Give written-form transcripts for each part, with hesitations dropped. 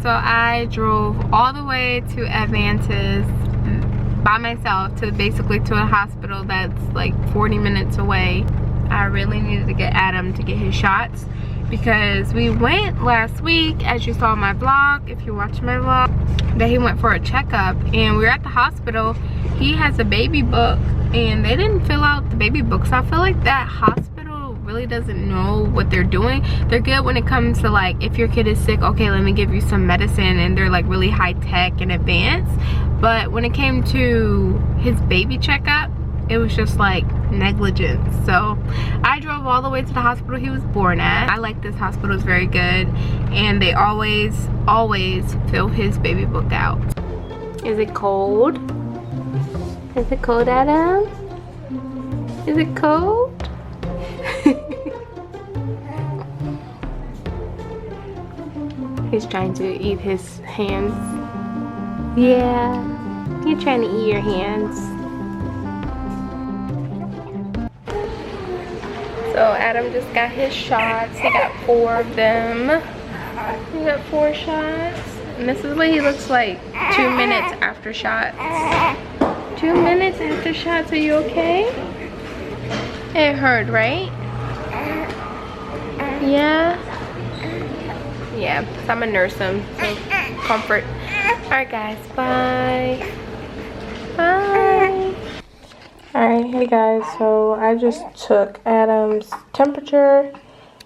so I drove all the way to Advances by myself to basically to a hospital that's like 40 minutes away. I really needed to get Adam to get his shots because we went last week, as you saw in my vlog, if you watched my vlog, that he went for a checkup and we were at the hospital. He has a baby book and they didn't fill out the baby book, so I feel like that hospital really doesn't know what they're doing. They're good when it comes to like, if your kid is sick, okay, let me give you some medicine, and they're like really high tech and advanced. But when it came to his baby checkup, it was just like negligence. So I drove all the way to the hospital he was born at. I like this hospital, it's very good, and they always fill his baby book out. Is it cold? Is it cold, Adam? Is it cold? He's trying to eat his hands. Yeah, you're trying to eat your hands. So Adam just got his shots. He got 4 of them. He got 4 shots. And this is what he looks like 2 minutes after shots. 2 minutes after shots, are you okay? It hurt, right? Yeah? Yeah, so I'm gonna nurse him, so comfort. Alright guys, bye. Bye. Alright, hey guys, so I just took Adam's temperature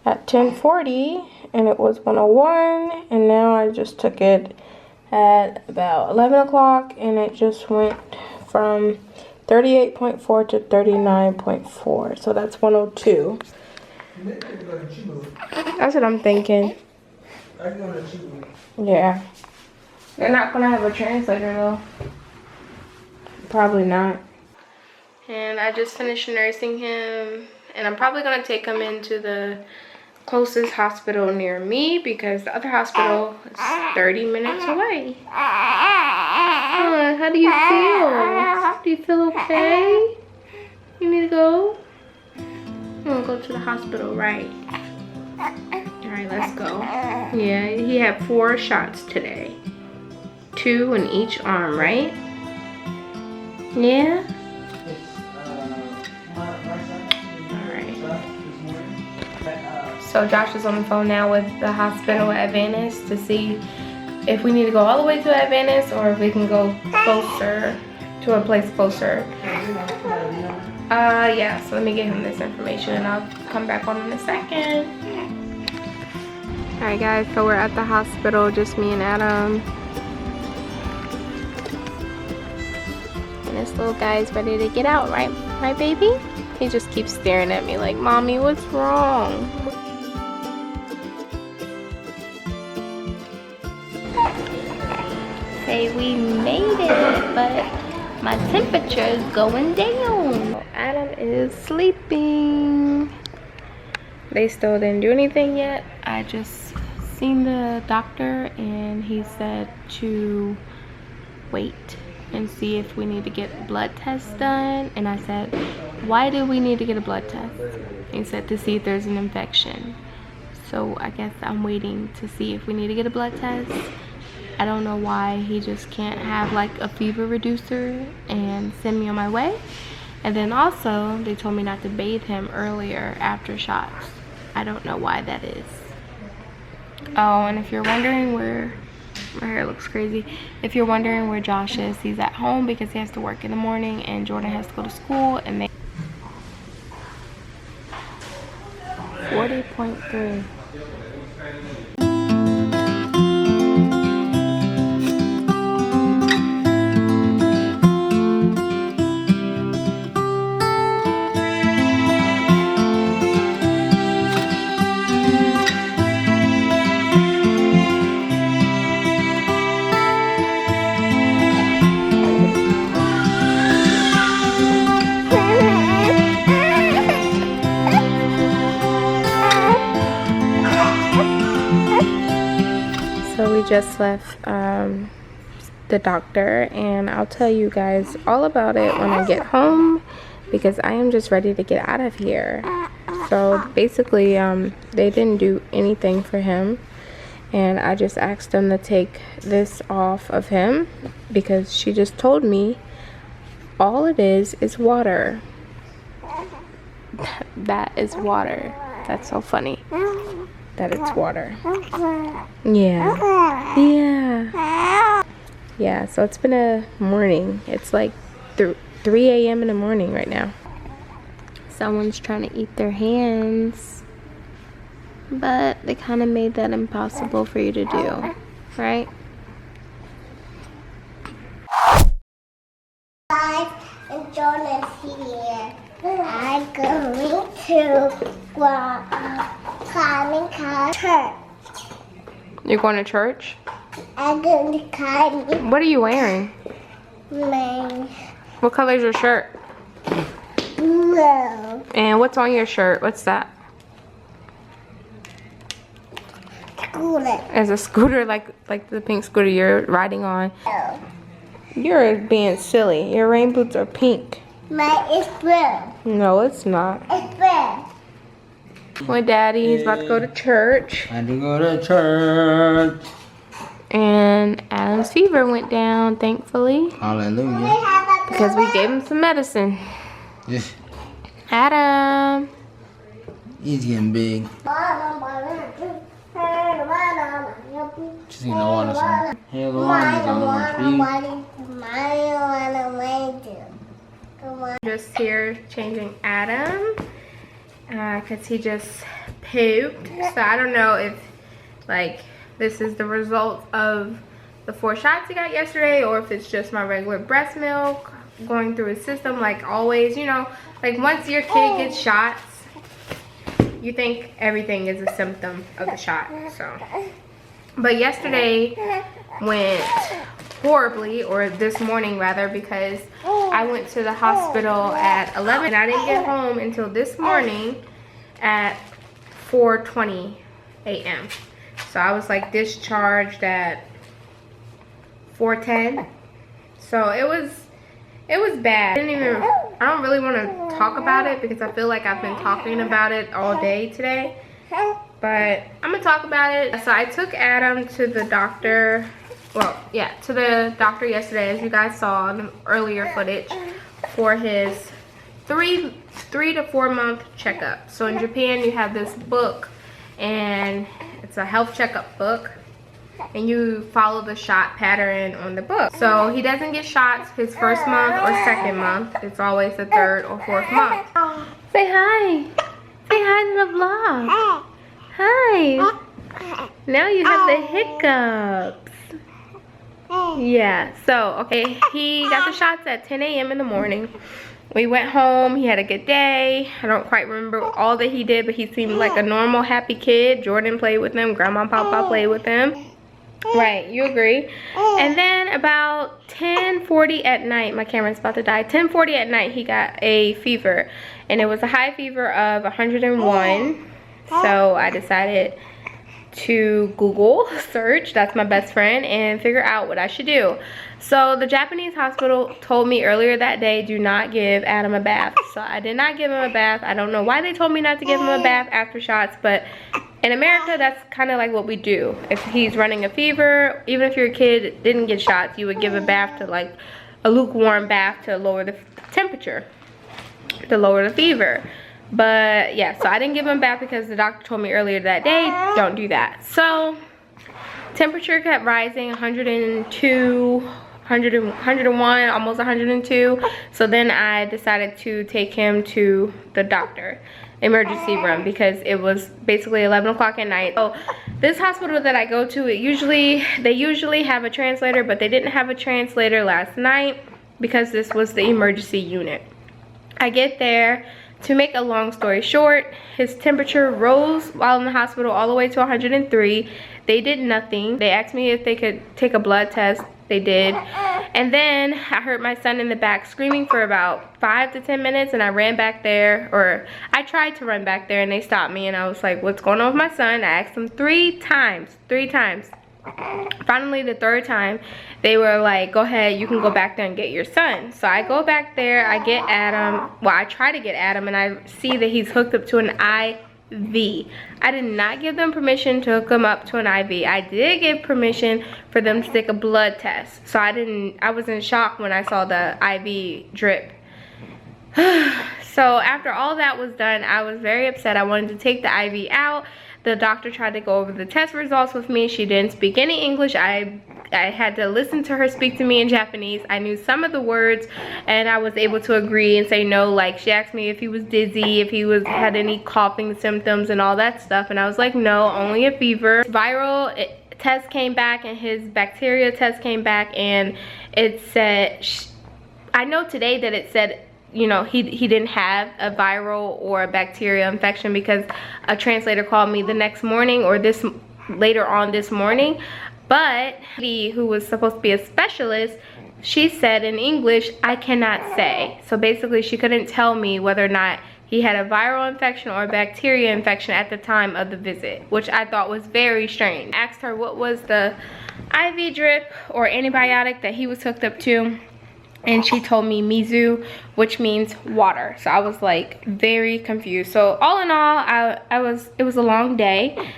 at 10:40 and it was 101, and now I just took it at about 11 o'clock and it just went from 38.4 to 39.4, so that's 102. That's what I'm thinking. Yeah. They're not gonna have a translator though. Probably not. And I just finished nursing him, and I'm probably gonna take him into the closest hospital near me because the other hospital is 30 minutes away. How do you feel? Do you feel okay? You need to go? You wanna go to the hospital, right? Alright, let's go. Yeah, he had 4 shots today. 2 in each arm, right? Yeah? Alright. So Josh is on the phone now with the hospital at Advances to see if we need to go all the way to Advances or if we can go closer, to a place closer. Yeah, so let me get him this information and I'll come back on in a second. Alright guys, so we're at the hospital, just me and Adam. And this little guy's ready to get out, right? Right, baby? He just keeps staring at me like, Mommy, what's wrong? Say we made it, but my temperature is going down. Adam is sleeping. They still didn't do anything yet. I just seen the doctor and he said to wait and see if we need to get blood tests done. And I said, why do we need to get a blood test? He said to see if there's an infection. So I guess I'm waiting to see if we need to get a blood test. I don't know why he just can't have like a fever reducer and send me on my way. And then also they told me not to bathe him earlier after shots. I don't know why that is. Oh, and if you're wondering where, my hair looks crazy. If you're wondering where Josh is, he's at home because he has to work in the morning and Jordan has to go to school, and they 40.3. So we just left the doctor, and I'll tell you guys all about it when I get home because I am just ready to get out of here. So basically they didn't do anything for him, And I just asked them to take this off of him because she just told me all it is water. That is water. That's so funny that it's water. Yeah, so it's been a morning. It's like 3 a.m. in the morning right now. Someone's trying to eat their hands, but they kind of made that impossible for you to do, right? Guys, and John is here. I'm going to climbing church. You're going to church? I'm going to climb. What are you wearing? My What color is your shirt? blue. And what's on your shirt? What's that? Scooter. Is a scooter like the pink scooter you're riding on? You're being silly. Your rain boots are pink. Mine is blue. No, it's not. It's blue. My daddy, he's about to go to church. I had to go to church. And Adam's fever went down, thankfully. Hallelujah. Because we gave him some medicine. Yeah. Adam. He's getting big. Just need no water, son. Hey, Luana, Just here changing Adam. Because he just pooped. So I don't know if, like, this is the result of the 4 shots he got yesterday, or if it's just my regular breast milk going through his system like always. You know, like once your kid gets shots, you think everything is a symptom of the shot. So, but yesterday went horribly, or this morning rather, because I went to the hospital at 11 and I didn't get home until this morning at 4:20 a.m. So I was like discharged at 4:10. So it was bad. I don't really want to talk about it because I feel like I've been talking about it all day today. But I'm gonna talk about it. So I took Adam to the doctor. Well, yeah, to the doctor yesterday, as you guys saw in the earlier footage, for his 3 to 4 month checkup. So in Japan, you have this book, and it's a health checkup book, and you follow the shot pattern on the book. So he doesn't get shots his first month or second month. It's always the 3rd or 4th month. Say hi. Say hi to the vlog. Hi. Now you have the hiccups. Yeah, so, okay, he got the shots at 10 a.m. in the morning. We went home. He had a good day. I don't quite remember all that he did, but he seemed like a normal, happy kid. Jordan played with him. Grandma and Papa played with him. Right, you agree. And then about 10:40 at night, my camera's about to die. 10:40 at night, he got a fever. And it was a high fever of 101. So I decided to Google search, that's my best friend, and figure out what I should do. So the Japanese hospital told me earlier that day, do not give Adam a bath. So I did not give him a bath. I don't know why they told me not to give him a bath after shots, but in America, that's kind of like what we do. If he's running a fever, even if your kid didn't get shots, you would give a bath, to like a lukewarm bath, to lower the temperature, to lower the fever. But yeah, so I didn't give him a bath because the doctor told me earlier that day, don't do that. So temperature kept rising, 102, 101, almost 102. So then I decided to take him to the doctor, emergency room, because it was basically 11 o'clock at night. So this hospital that I go to, they usually have a translator, but they didn't have a translator last night because this was the emergency unit. I get there. To make a long story short, his temperature rose while in the hospital all the way to 103. They did nothing. They asked me if they could take a blood test. They did. And then I heard my son in the back screaming for about 5 to 10 minutes, and I ran back there, or I tried to run back there, and they stopped me, and I was like, what's going on with my son? I asked them 3 times. Finally, the 3rd time, they were like, go ahead, you can go back there and get your son. So I go back there, I get Adam. Well, I try to get Adam, and I see that he's hooked up to an IV. I did not give them permission to hook him up to an IV. I did give permission for them to take a blood test. So I was in shock when I saw the IV drip. So after all that was done, I was very upset. I wanted to take the IV out. The doctor tried to go over the test results with me. She didn't speak any English. I had to listen to her speak to me in Japanese. I knew some of the words and I was able to agree and say no. Like, she asked me if he was dizzy, if he had any coughing symptoms and all that stuff, and I was like, no, only a fever. Viral test came back and his bacteria test came back, and it said, I know today that it said, you know, he didn't have a viral or a bacterial infection, because a translator called me the next morning, or later on this morning. But who was supposed to be a specialist, she said in English, I cannot say. So basically she couldn't tell me whether or not he had a viral infection or a bacteria infection at the time of the visit, which I thought was very strange. I asked her what was the IV drip or antibiotic that he was hooked up to, and she told me mizu, which means water. So I was like very confused. So all in all, it was a long day.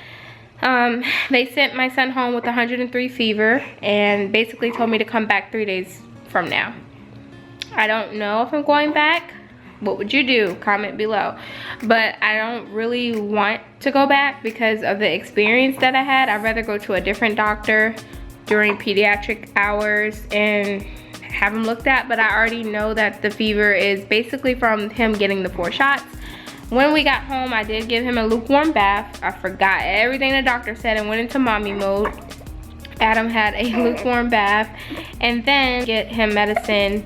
They sent my son home with 103 fever and basically told me to come back 3 days from now. I don't know if I'm going back. What would you do? Comment below. But I don't really want to go back because of the experience that I had. I'd rather go to a different doctor during pediatric hours and have him looked at. But I already know that the fever is basically from him getting the 4 shots. When we got home, I did give him a lukewarm bath. I forgot everything the doctor said and went into mommy mode. Adam had a lukewarm bath, and then get him medicine,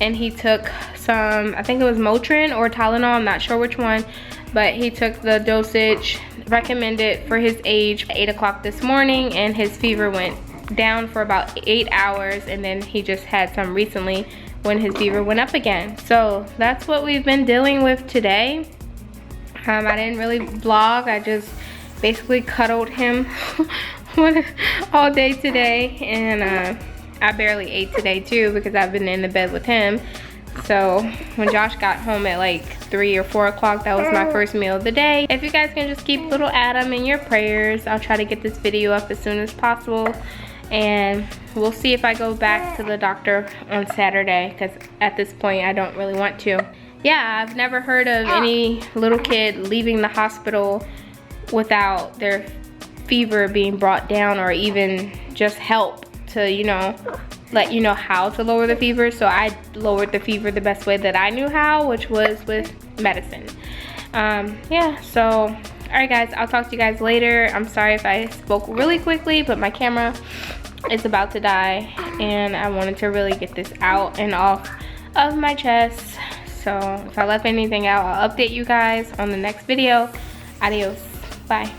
and he took some, I think it was Motrin or Tylenol, I'm not sure which one, but he took the dosage recommended for his age at 8 o'clock this morning, and his fever went down for about 8 hours, and then he just had some recently when his fever went up again. So that's what we've been dealing with today. I didn't really vlog. I just basically cuddled him all day today, and I barely ate today too because I've been in the bed with him. So when Josh got home at like 3 or 4 o'clock, that was my first meal of the day. If you guys can just keep little Adam in your prayers, I'll try to get this video up as soon as possible, and we'll see if I go back to the doctor on Saturday, because at this point I don't really want to. Yeah, I've never heard of any little kid leaving the hospital without their fever being brought down, or even just help to, you know, let you know how to lower the fever. So I lowered the fever the best way that I knew how, which was with medicine. Yeah, so all right guys, I'll talk to you guys later. I'm sorry if I spoke really quickly, but my camera is about to die and I wanted to really get this out and off of my chest. So if I left anything out, I'll update you guys on the next video. Adios. Bye.